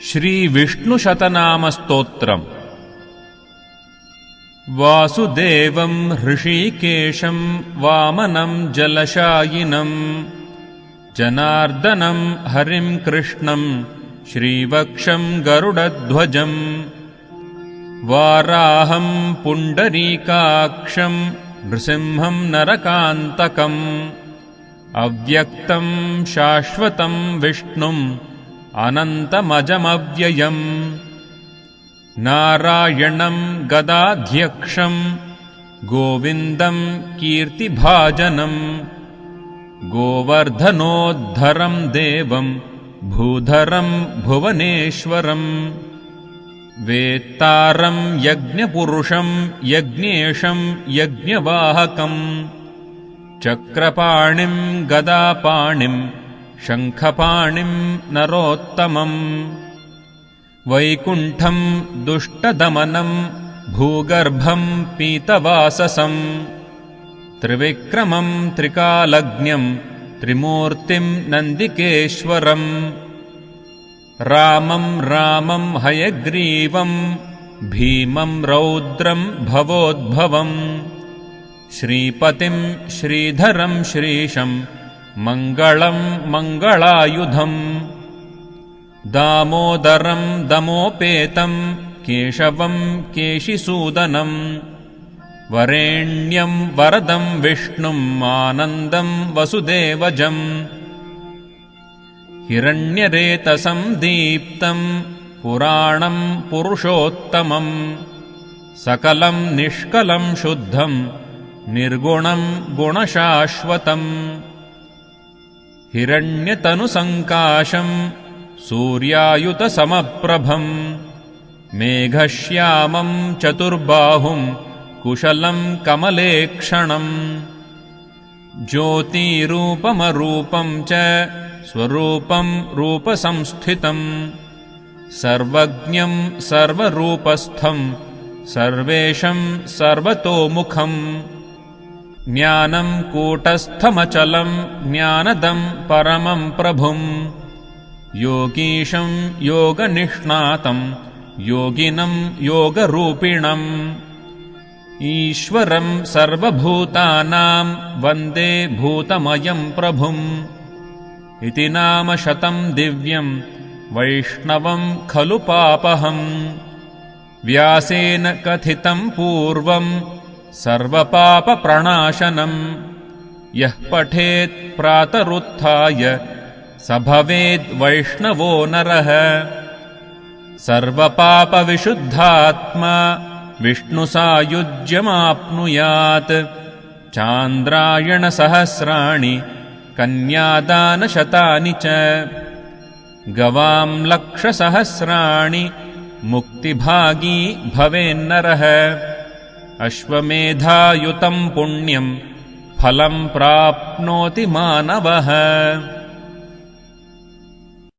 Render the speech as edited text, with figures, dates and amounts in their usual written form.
श्रीविष्णुशतनामस्तोत्रम्। वासुदेवं हृषीकेशं वामनं जलशायिनं जनार्दनं हरिं कृष्णं श्रीवक्षं गरुडध्वजं वाराहं पुण्डरीकाक्षं नृसिंहं नरकान्तकम् अव्यक्तं शाश्वतं विष्णुम् अनन्तमजमव्ययम् नारायणं गदाध्यक्षं गोविन्दं कीर्तिभाजनं गोवर्धनोद्धरं देवं भूधरं भुवनेश्वरं वेत्तारं यज्ञपुरुषं यज्ञेशं यज्ञवाहकं चक्रपाणिं गदापाणिं शङ्खपाणिं नरोत्तमम् वैकुण्ठं दुष्टदमनं भूगर्भं पीतवाससं त्रिविक्रमं त्रिकालज्ञं त्रिमूर्तिं नन्दिकेश्वरम् रामं रामं हयग्रीवं भीमं रौद्रं भवोद्भवम् श्रीपतिं श्रीधरं श्रीशं मङ्गलं मङ्गलायुधम् दामोदरं दमोपेतं केशवं केशिसूदनं वरेण्यं वरदं विष्णुम् आनन्दं वसुदेवजम् हिरण्यरेतसं दीप्तं पुराणं पुरुषोत्तमं सकलं निष्कलं शुद्धं निर्गुणं गुणशाश्वतम् हिरण्यतनुसङ्काशं सूर्यायुतसमप्रभं मेघश्यामं चतुर्बाहुं कुशलं कमलेक्षणं ज्योतिरूपमरूपं च स्वरूपं रूपसंस्थितं सर्वज्ञं सर्वरूपस्थं सर्वेशं सर्वतोमुखम् ज्ञानं कूटस्थमचलं ज्ञानदं परमं प्रभुं योगीशं योगनिष्णातं योगिनं योगरूपिणम् ईश्वरं सर्वभूतानां वन्दे भूतमयं प्रभुम् इति नाम शतं दिव्यं वैष्णवं खलु पापहम् व्यासेन कथितं पूर्वं सर्वपापप्रणाशनम् यः पठेत् प्रातरुत्थाय स भवेद्वैष्णवो नरः सर्वपापविशुद्धात्मा विष्णुसायुज्यमाप्नुयात् चान्द्रायणसहस्राणि कन्यादानशतानि च गवां लक्षसहस्राणि मुक्तिभागी भवेन्नरः अश्वमेधायुतं पुण्यं फलं प्राप्नोति मानवः।